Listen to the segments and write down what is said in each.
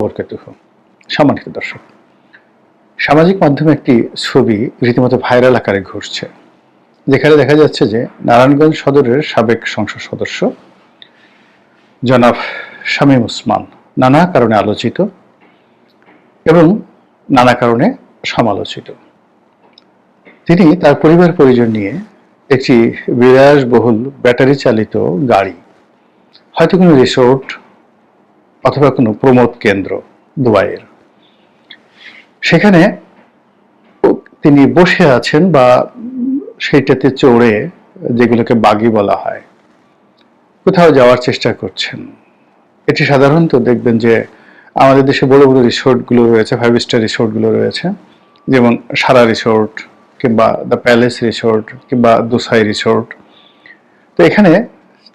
ওয়া সম্মানিত দর্শক, সামাজিক মাধ্যমে একটি ছবি রীতিমতো ভাইরাল আকারে ঘুরছে, যেখানে দেখা যাচ্ছে যে নারায়ণগঞ্জ সদরের সাবেক সংসদ সদস্য জনাব শামীম ওসমান নানা কারণে আলোচিত এবং নানা কারণে সমালোচিত। তিনি তার পরিবার পরিজন নিয়ে একটি বিলাসবহুল ব্যাটারি চালিত গাড়ি, হয়তো কোনো রিসোর্ট অথবা কোনো প্রমোদ কেন্দ্র দুবাইয়ের, সেখানে তিনি বসে আছেন বা সেইটাতে চড়ে, যেগুলোকে বাগি বলা হয়, কোথাও যাওয়ার চেষ্টা করছেন। এটি সাধারণত দেখবেন যে আমাদের দেশে বড় বড় রিসোর্টগুলো রয়েছে, 5 স্টার রিসোর্টগুলো রয়েছে, যেমন সারা রিসোর্ট কিংবা দ্য প্যালেস রিসোর্ট কিংবা দুসাই রিসোর্ট। তো এখানে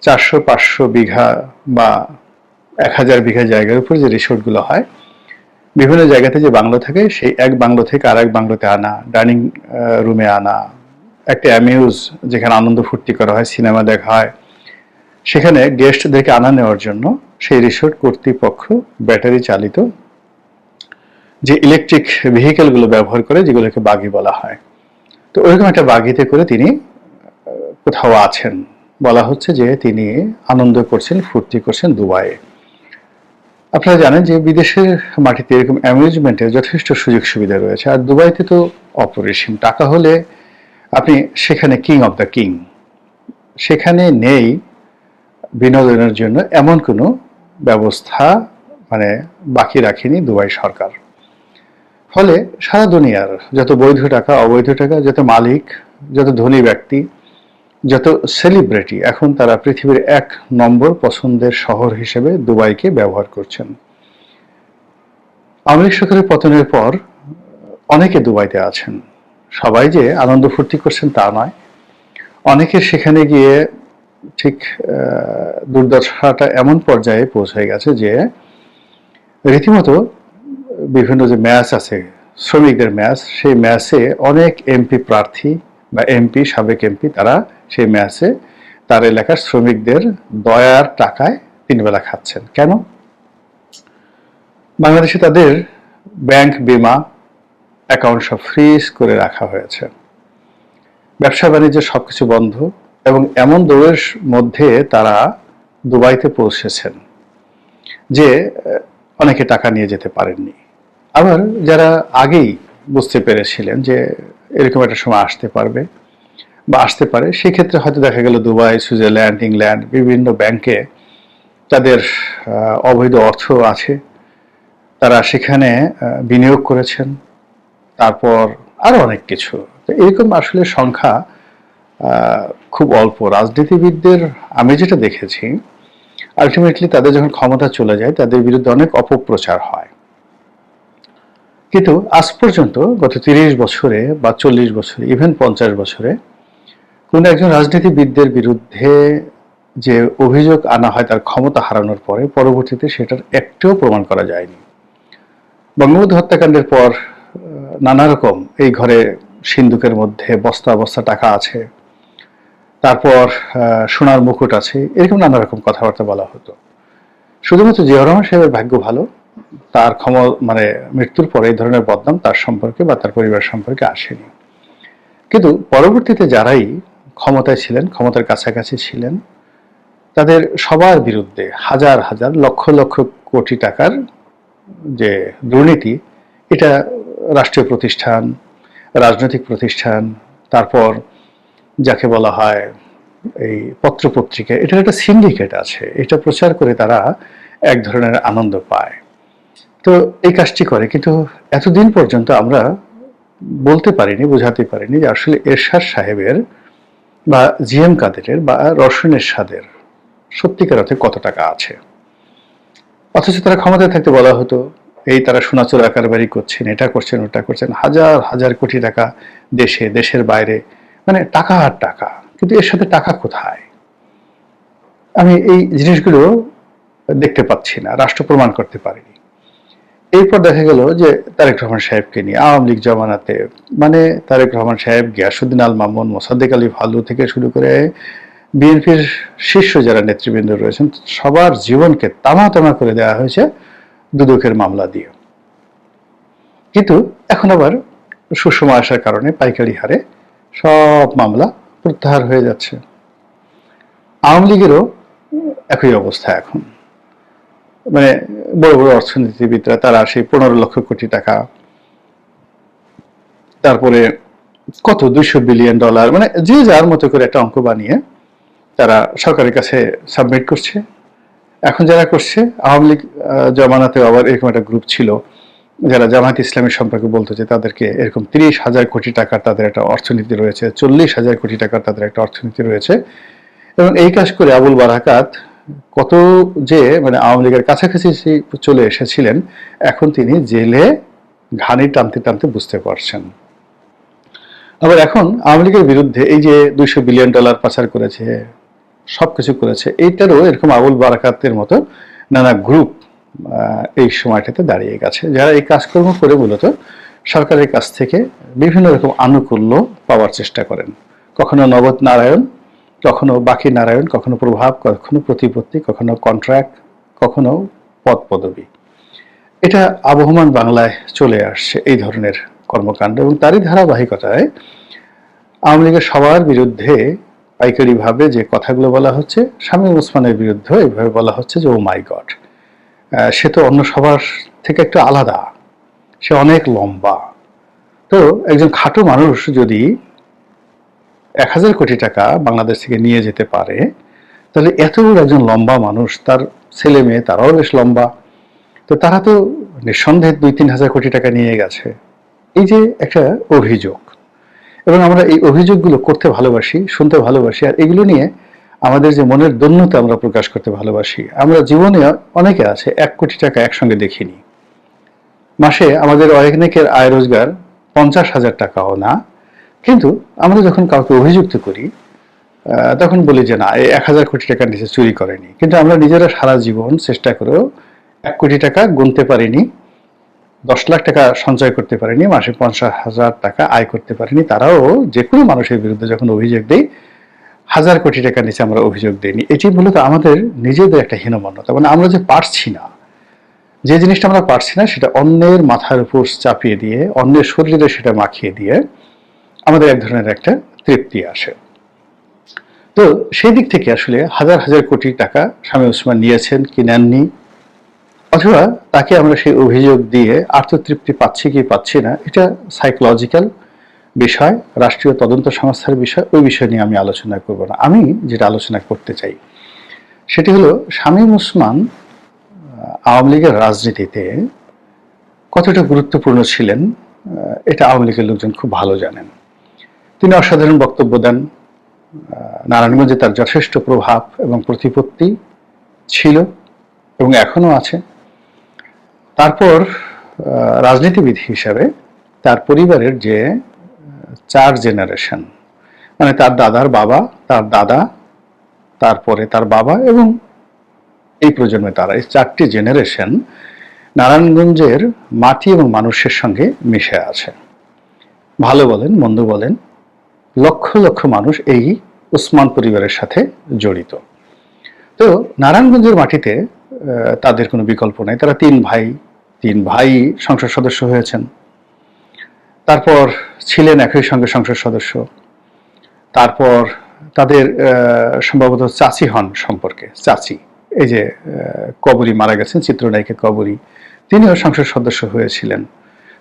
400-500 বিঘা বা 1000 বিঘা জায়গার উপর যে রিসোর্টগুলো হয়, বিভিন্ন জায়গাতে যে বাংলো থাকে, সেই এক বাংলো থেকে আর এক বাংলোতে আনা, ডাইনিং রুমে আনা, একটা অ্যামিউজ যেখানে আনন্দ ফুর্তি করা হয়, সিনেমা দেখা হয়, সেখানে গেস্টদেরকে আনা নেওয়ার জন্য সেই রিসোর্ট কর্তৃপক্ষ ব্যাটারি চালিত যে ইলেকট্রিক ভেহিকেলগুলো ব্যবহার করে, যেগুলোকে বাগি বলা হয়। তো ওইরকম একটা বাগিতে করে তিনি কোথাও আছেন, বলা হচ্ছে যে তিনি আনন্দ করছেন, ফুর্তি করছেন দুবাইয়ে। আপনারা জানেন যে বিদেশের মাটিতে এরকম অ্যামিউজমেন্টের যথেষ্ট সুযোগ সুবিধা রয়েছে, আর দুবাইতে তো অপরিসীম টাকা হলে আপনি সেখানে কিং অফ দ্য কিং। সেখানে নেই বিনোদনের জন্য এমন কোনো ব্যবস্থা বাকি রাখেনি দুবাই সরকার। ফলে সারা দুনিয়ার যত বৈধ টাকা, অবৈধ টাকা, যত মালিক, যত ধনী ব্যক্তি, যত সেলিব্রিটি, এখন তারা পৃথিবীর 1 নম্বর পছন্দের শহর হিসেবে দুবাইকে ব্যবহার করছেন। আওয়ামী লীগ সরকারের পতনের পর অনেকে দুবাইতে আছেন। সবাই যে আনন্দ ফুর্তি করছেন তা নয়, অনেকে সেখানে গিয়ে ঠিক দুর্দশাটা এমন পর্যায়ে পৌঁছে গেছে যে রীতিমতো বিভিন্ন যে ম্যাচ আছে, শ্রমিকদের ম্যাচ, সেই ম্যাচে অনেক এমপি প্রার্থী বা এমপি, সাবেক এমপি, তারা সেই ম্যাচে তার এলাকার শ্রমিকদের দয়ার টাকায় 3 বেলা খাচ্ছেন। কেন? বাংলাদেশে তাদের ব্যাংক, বিমা অ্যাকাউন্ট সব ফ্রিজ করে রাখা হয়েছে, ব্যবসা বাণিজ্য সবকিছু বন্ধ, এবং এমন দৌড়ের মধ্যে তারা দুবাইতে পৌঁছেছেন যে অনেকে টাকা নিয়ে যেতে পারেননি। আবার যারা আগেই বুঝতে পেরেছিলেন যে এরকম একটা সময় আসতে পারবে বা আসতে পারে, সেক্ষেত্রে হয়তো দেখা গেল দুবাই, সুইজারল্যান্ড, ইংল্যান্ড, বিভিন্ন ব্যাংকে তাদের অবৈধ অর্থ আছে, তারা সেখানে বিনিয়োগ করেছেন, তারপর আরো অনেক কিছু। তো এরকম আসলে সংখ্যা খুব অল্প। রাজনীতিবিদদের আমি যেটা দেখেছি, আলটিমেটলি তাদের যখন ক্ষমতা চলে যায়, তাদের বিরুদ্ধে অনেক অপপ্রচার হয়। কিন্তু আজ পর্যন্ত গত 30 বছরে বা 40 বছরে, ইভেন 50 বছরে কোন একজন রাজনীতিবিদদের বিরুদ্ধে যে অভিযোগ আনা হয় তার ক্ষমতা হারানোর পরে, পরবর্তীতে সেটার একটাও প্রমাণ করা যায়নি। বঙ্গবন্ধু হত্যাকাণ্ডের পর নানা রকম, এই ঘরে সিন্দুকের মধ্যে বস্তা বস্তা টাকা আছে, তারপর সোনার মুকুট আছে, এরকম নানা রকম কথাবার্তা বলা হতো। শুধুমাত্র জিয়াউর রহমান সাহেবের ভাগ্য ভালো, তার মৃত্যুর পরে এই ধরনের বদনাম তার সম্পর্কে বা তার পরিবার সম্পর্কে আসেনি। কিন্তু পরবর্তীতে যারাই ক্ষমতায় ছিলেন, ক্ষমতার কাছাকাছি ছিলেন, তাদের সবার বিরুদ্ধে হাজার হাজার, লক্ষ লক্ষ কোটি টাকার যে দুর্নীতি, এটা রাষ্ট্রীয় প্রতিষ্ঠান, রাজনৈতিক প্রতিষ্ঠান, তারপর যাকে বলা হয় এই পত্রপত্রিকা, এটার একটা সিন্ডিকেট আছে। এটা প্রচার করে তারা এক ধরনের আনন্দ পায়। তো এই কাজটি করে, কিন্তু এতদিন পর্যন্ত আমরা বলতে পারিনি, বোঝাতে পারিনি যে আসলে এরশাদ সাহেবের বা জিএম কাদেরের বা রওশন এরশাদের সত্যিকার অর্থে কত টাকা আছে। অথচ তারা ক্ষমতায় থাকতে বলা হতো এই তারা সোনাচোরা কারবারি করছেন, এটা করছেন, ওটা করছেন, হাজার হাজার কোটি টাকা দেশে, দেশের বাইরে, টাকা আর টাকা। কিন্তু এর সাথে টাকা কোথায়? আমি এই জিনিসগুলো দেখতে পাচ্ছি না, রাষ্ট্র প্রমাণ করতে পারেনি। এরপর দেখা গেল যে তারেক রহমান সাহেবকে নিয়ে আওয়ামী লীগ জমানাতে, তারেক রহমান সাহেব, গিয়াসউদ্দিন আল মামুন, মোসাদ্দেক আলী ফালু থেকে শুরু করে বিএনপির শীর্ষ যারা নেতৃবৃন্দ রয়েছেন, সবার জীবনকে তামা তামা করে দেওয়া হয়েছে দুদকের মামলা দিয়ে। কিন্তু এখন আবার সুষমা আসার কারণে পাইকারি হারে সব মামলা প্রত্যাহার হয়ে যাচ্ছে। আওয়ামী লীগেরও একই অবস্থা এখন। মানে বড় বড় অর্থনীতিবিদরা তারা সেই 15 লক্ষ কোটি টাকা, তারপরে কত $200 বিলিয়ন, মানে যে যার মতো করে একটা অঙ্ক বানিয়ে তারা সরকারের কাছে সাবমিট করছে। এখন যারা করছে, আওয়ামী লীগ জমানাতে আবার এরকম একটা গ্রুপ ছিল যারা জামায়াত ইসলামী সম্পর্কে বলতো যে তাদেরকে এরকম 30,000 কোটি টাকার তাদের একটা অর্থনীতি রয়েছে, 40,000 কোটি টাকার তাদের একটা অর্থনীতি রয়েছে। এবং এই কাজ করে আবুল বারাকাত কত যে মানে আওয়ামী লীগের কাছাকাছি চলে এসেছিলেন, এখন তিনি জেলে ঘানি টানতে টানতে বুঝতে পারছেন। আবার এখন আওয়ামী লীগের বিরুদ্ধে এই যে $200 বিলিয়ন পাচার করেছে, সবকিছু করেছে, এইটারও এরকম আবুল বারাকাতের মতো নানা গ্রুপ এই সময়টাতে দাঁড়িয়ে গেছে, যারা এই কাজকর্ম করে মূলত সরকারের কাছ থেকে বিভিন্ন রকম আনুকূল্য পাওয়ার চেষ্টা করেন। কখনো নগদ নারায়ণ, কখনো বাকি নারায়ণ, কখনো প্রভাব, কখনো প্রতিপত্তি, কখনো কন্ট্রাক্ট, কখনো পদ পদবি। এটা আবহমান বাংলায় চলে আসছে এই ধরনের কর্মকাণ্ড, এবং তারই ধারাবাহিকতায় আওয়ামী লীগের সবার বিরুদ্ধে পাইকারিভাবে যে কথাগুলো বলা হচ্ছে, শামীম ওসমানের বিরুদ্ধে এইভাবে বলা হচ্ছে যে ও মাই গড, সে তো অন্য সবার থেকে একটু আলাদা, সে অনেক লম্বা। তো একজন খাটো মানুষ যদি 1000 কোটি টাকা বাংলাদেশ থেকে নিয়ে যেতে পারে, তাহলে এত বড় একজন লম্বা মানুষ, তার ছেলে মেয়ে তারাও বেশ লম্বা, তো তারা তো নিঃসন্দেহে 2-3 হাজার কোটি টাকা নিয়ে গেছে। এই যে একটা অভিযোগ, এবং আমরা এই অভিযোগগুলো করতে ভালোবাসি, শুনতে ভালোবাসি, আর এগুলো নিয়ে আমাদের যে মনের দন্যতা আমরা প্রকাশ করতে ভালোবাসি। আমরা জীবনে অনেকে আছে 1 কোটি টাকা একসঙ্গে দেখিনি। মাসে আমাদের অনেকের আয় রোজগার 50,000 টাকাও না, কিন্তু আমরা যখন কাউকে অভিযুক্ত করি তখন বলি যে না, এই 1000 কোটি টাকার নিচে চুরি করেনি। কিন্তু আমরা নিজেরা সারা জীবন চেষ্টা করেও 1 কোটি টাকা গুনতে পারিনি, 10 লাখ টাকা সঞ্চয় করতে পারিনি, মাসে 50,000 টাকা আয় করতে পারিনি। তারাও যে কোনো মানুষের বিরুদ্ধে যখন অভিযোগ দেই, 1000 কোটি টাকার নিচে আমরা অভিযোগ দিইনি। এটি মূলত আমাদের নিজেদের একটা হীনমন্যতা। মানে আমরা যে পারছি না, যে জিনিসটা আমরা পারছি না সেটা অন্যের মাথার উপর চাপিয়ে দিয়ে, অন্যের শরীরে সেটা মাখিয়ে দিয়ে আমাদের এক ধরনের একটা তৃপ্তি আসে। তো সেই দিক থেকে আসলে হাজার হাজার কোটি টাকা শামীম ওসমান নিয়েছেন কি নেননি, অথবা তাকে আমরা সেই অভিযোগ দিয়ে আত্মতৃপ্তি পাচ্ছি কি পাচ্ছি না, এটা সাইকোলজিক্যাল বিষয়, রাষ্ট্রীয় তদন্ত সংস্থার বিষয়। ওই বিষয় নিয়ে আমি আলোচনা করব না। আমি যেটা আলোচনা করতে চাই সেটি হলো শামীম ওসমান আওয়ামী লীগের রাজনীতিতে কতটা গুরুত্বপূর্ণ ছিলেন, এটা আওয়ামী লীগের লোকজন খুব ভালো জানেন। তিনি অসাধারণ বক্তব্য দেন, নারায়ণগঞ্জে তার যথেষ্ট প্রভাব এবং প্রতিপত্তি ছিল এবং এখনো আছে। তারপর রাজনীতিবিদ হিসাবে তার পরিবারের যে 4 জেনারেশন, মানে তার দাদার বাবা, তার দাদা, তারপরে তার বাবা এবং এই প্রজন্মে তারা, এই 4টি জেনারেশন নারায়ণগঞ্জের মাটি এবং মানুষের সঙ্গে মিশে আছে। ভালো বলেন মন্দ বলেন, লক্ষ লক্ষ মানুষ এই ওসমান পরিবারের সাথে জড়িত। তো নারায়ণগঞ্জের মাটিতে তাদের কোনো বিকল্প নেই। তারা 3 ভাই সংসদ সদস্য হয়েছেন, তারপর ছিলেন একই সঙ্গে সংসদ সদস্য, তারপর তাদের সম্ভবত চাচি হন সম্পর্কে, চাচি, এই যে কবরী মারা গেছেন, চিত্রনায়িকা কবরী, তিনিও সংসদ সদস্য হয়েছিলেন।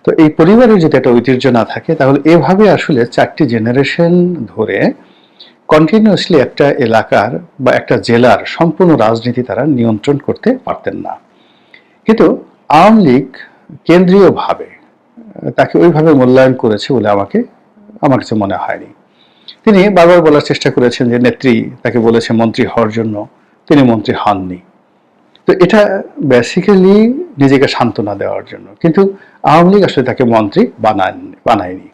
তো এই পরিবারের যদি একটা ঐতিহ্য না থাকে, তাহলে এভাবে আসলে 4টি জেনারেশন ধরে কন্টিনিউয়াসলি একটা এলাকার বা একটা জেলার সম্পূর্ণ রাজনীতি তারা নিয়ন্ত্রণ করতে পারতেন না। কিন্তু আওয়ামী লীগ কেন্দ্রীয়ভাবে তাকে ওইভাবে মূল্যায়ন করেছে বলে আমার কাছে মনে হয়নি। তিনি বারবার বলার চেষ্টা করেছেন যে নেত্রী তাকে বলেছে মন্ত্রী হওয়ার জন্য, তিনি মন্ত্রী হননি। তো এটা বেসিক্যালি নিজেকে সান্ত্বনা দেওয়ার জন্য, কিন্তু আওয়ামী লীগ আসলে তাকে মন্ত্রী বানায়নি।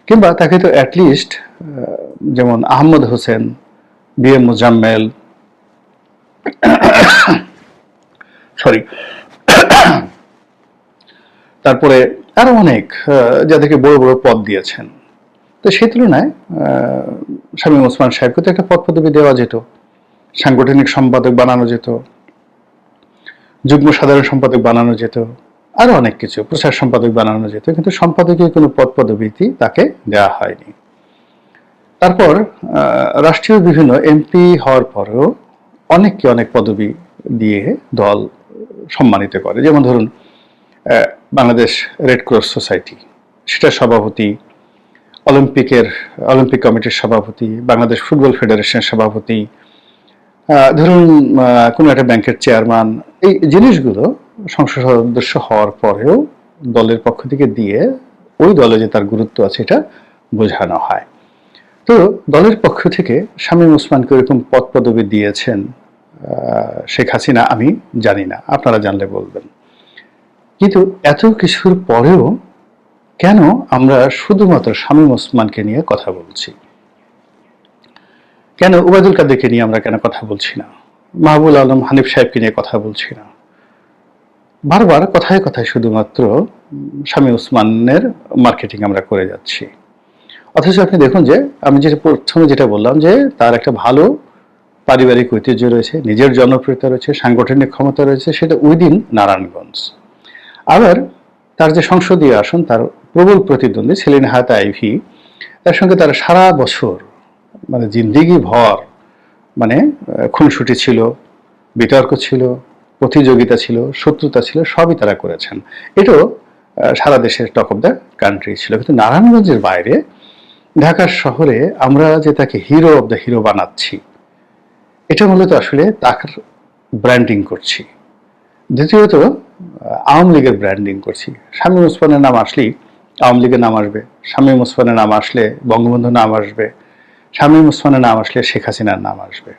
কিংবা তাকে তো অ্যাটলিস্ট যেমন আহমদ হোসেন, BM মুজাম্মেল, সরি, তারপরে আরো অনেক যাদেরকে বড় বড় পদ দিয়েছেন, তো সেই তুলনায় শামীম ওসমান সাহেবকে তো একটা পদ পদবি দেওয়া যেত, সাংগঠনিক সম্পাদক বানানো যেত, যুগ্ম সাধারণ সম্পাদক বানানো যেত, আরো অনেক কিছু, প্রচার সম্পাদক বানানো যেত, কিন্তু সম্পাদকীয় কোনো পদ পদবি তাকে দেওয়া হয়নি। তারপর রাষ্ট্রীয় বিভিন্ন এমপি হওয়ার পরেও অনেককে অনেক পদবি দিয়ে দল সম্মানিত করে। যেমন ধরুন বাংলাদেশ রেড ক্রস সোসাইটি, সেটার সভাপতি, অলিম্পিক কমিটির সভাপতি, বাংলাদেশ ফুটবল ফেডারেশনের সভাপতি, ধরুন কোনো একটা ব্যাংকের চেয়ারম্যান, এই জিনিসগুলো সংসদ সদস্য হওয়ার পরেও দলের পক্ষ থেকে দিয়ে ওই দলে যে তার গুরুত্ব আছে এটা বোঝানো হয়। তো দলের পক্ষ থেকে শামীম ওসমানকে এরকম পদ পদবি দিয়েছেন শেখ হাসিনা, আমি জানি না, আপনারা জানলে বলবেন। কিন্তু এত কিছুর পরেও কেন আমরা শুধুমাত্র শামীম ওসমানকে নিয়ে কথা বলছি? কেন ওবায়দুল কাদেরকে নিয়ে আমরা কেন কথা বলছি না? মাহবুল আলম, হানিফ সাহেবকে নিয়ে কথা বলছি না? বারবার কথায় কথায় শুধুমাত্র শামীম ওসমানের মার্কেটিং আমরা করে যাচ্ছি। অথচ আপনি দেখুন যে আমি প্রথমে যেটা বললাম যে তার একটা ভালো পারিবারিক ঐতিহ্য রয়েছে, নিজের জনপ্রিয়তা রয়েছে, সাংগঠনিক ক্ষমতা রয়েছে, সেটা উইদিন নারায়ণগঞ্জ। আবার তার যে সংসদীয় আসন, তার প্রবল প্রতিদ্বন্দ্বী সেলিন হায়াত আইভি, তার সঙ্গে তার সারা বছর মানে জিন্দিগি ভর মানে খুনসুটি ছিল, বিতর্ক ছিল, প্রতিযোগিতা ছিল, শত্রুতা ছিল, সবই তারা করেছেন। এটাও সারা দেশের টক অফ দ্য কান্ট্রি ছিল। কিন্তু নারায়ণগঞ্জের বাইরে ঢাকার শহরে আমরা যে তাকে হিরো অব দ্য হিরো বানাচ্ছি, এটা মূলত আসলে তার ব্র্যান্ডিং করছি। দ্বিতীয়ত আওয়ামী লীগের ব্র্যান্ডিং করছি। শামীম ওসমানের নাম আসলেই আওয়ামী লীগের নাম আসবে, শামীম ওসমানের নাম আসলে বঙ্গবন্ধুর নাম আসবে, শামীম ওসমানের নাম আসলে শেখ হাসিনার নাম আসবে।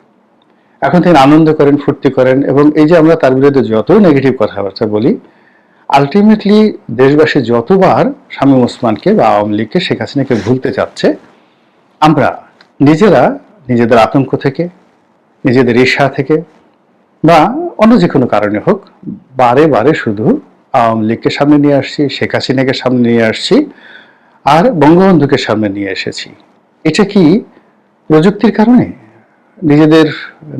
এখন তিনি আনন্দ করেন, ফুর্তি করেন, এবং এই যে আমরা তার বিরুদ্ধে যত নেগেটিভ কথাবার্তা বলি, আলটিমেটলি দেশবাসী যতবার শামীম ওসমানকে বা আওয়ামী লীগকে, শেখ হাসিনাকে ভুলতে চাচ্ছে, আমরা নিজেরা নিজেদের আতঙ্ক থেকে, নিজেদের ঈর্ষা থেকে বা অন্য যে কোনো কারণে হোক, বারে বারে শুধু আওয়ামী লীগকে সামনে নিয়ে আসছি, শেখ হাসিনাকে সামনে নিয়ে আসছি, আর বঙ্গবন্ধুকে সামনে নিয়ে এসেছি। এটা কি প্রযুক্তির কারণে, নিজেদের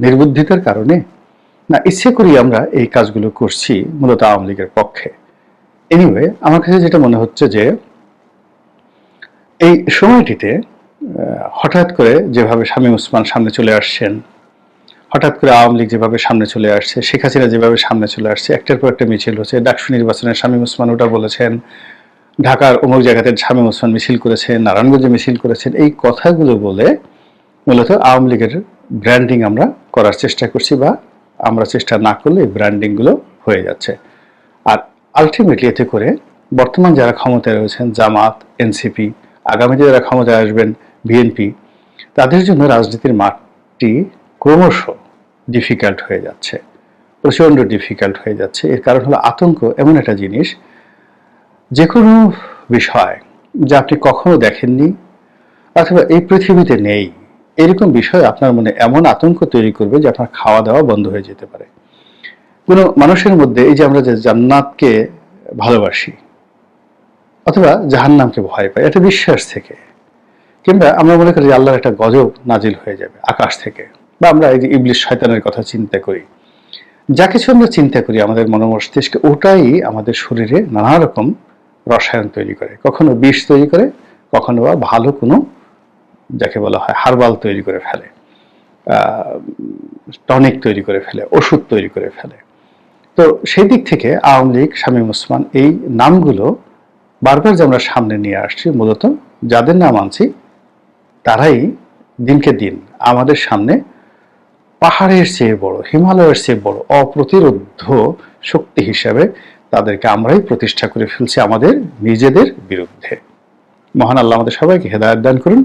নির্বুদ্ধিতার কারণে, না ইচ্ছে করি আমরা এই কাজগুলো করছি মূলত আওয়ামী লীগের পক্ষে? এনিওয়ে, আমার কাছে যেটা মনে হচ্ছে যে এই সময়টিতে হঠাৎ করে যেভাবে শামীম ওসমান সামনে চলে আসছেন, হঠাৎ করে আওয়ামী লীগ যেভাবে সামনে চলে আসছে, শেখ হাসিনা যেভাবে সামনে চলে আসছে, একটার পর একটা মিছিল হচ্ছে। ডাকসু নির্বাচনে শামীম ওসমান ওটা বলেছেন, ঢাকার অমুক জায়গাতে শামীম ওসমান মিছিল করেছেন, নারায়ণগঞ্জে মিছিল করেছেন, এই কথাগুলো বলে মূলত আওয়ামী লীগের ব্র্যান্ডিং আমরা করার চেষ্টা করছি, বা আমরা চেষ্টা না করলে এই ব্র্যান্ডিংগুলো হয়ে যাচ্ছে। আর আলটিমেটলি এতে করে বর্তমান যারা ক্ষমতায় রয়েছেন, জামাত, এনসিপি, আগামীতে যারা ক্ষমতায় আসবেন, বিএনপি, তাদের জন্য রাজনীতির মাঠটি ক্রমশ ডিফিকাল্ট হয়ে যাচ্ছে, প্রচণ্ড ডিফিকাল্ট হয়ে যাচ্ছে। এর কারণ হলো আতঙ্ক এমন একটা জিনিস, যে কোনো বিষয় যা আপনি কখনো দেখেননি অথবা এই পৃথিবীতে নেই, এরকম বিষয় আপনার মনে এমন আতঙ্ক তৈরি করবে যে আপনার খাওয়া দাওয়া বন্ধ হয়ে যেতে পারে। কোনো মানুষের মধ্যে এই যে আমরা যে জান্নাতকে ভালোবাসি অথবা জাহান্নামকে ভয় পাই, এটা বিশ্বাস থেকে, কিংবা আমরা মনে করি যে আল্লাহর একটা গজব নাজিল হয়ে যাবে আকাশ থেকে, বা আমরা এই যে ইবলিশ শয়তানের কথা চিন্তা করি, যা কিছু আমরা চিন্তা করি আমাদের মনোমস্তিষ্কে, ওটাই আমাদের শরীরে নানা রকম রসায়ন তৈরি করে, কখনো বিষ তৈরি করে, কখনো বা ভালো কোনো যাকে বলা হয় হার্বাল তৈরি করে ফেলে, টনিক তৈরি করে ফেলে, ওষুধ তৈরি করে ফেলে। তো সেই দিক থেকে আওয়ামী লীগ, শামীম ওসমান, এই নামগুলো বারবার যে আমরা সামনে নিয়ে আসছি, মূলত যাদের নাম আনছি তারাই দিনকে দিন আমাদের সামনে পাহাড়ের চেয়ে বড়, হিমালয়ের চেয়ে বড় অপ্রতিরোধ্য শক্তি হিসেবে তাদেরকে আমরাই প্রতিষ্ঠা করে ফেলছি আমাদের নিজেদের বিরুদ্ধে। মহান আল্লাহ আমাদের সবাইকে হেদায়েত দান করুন।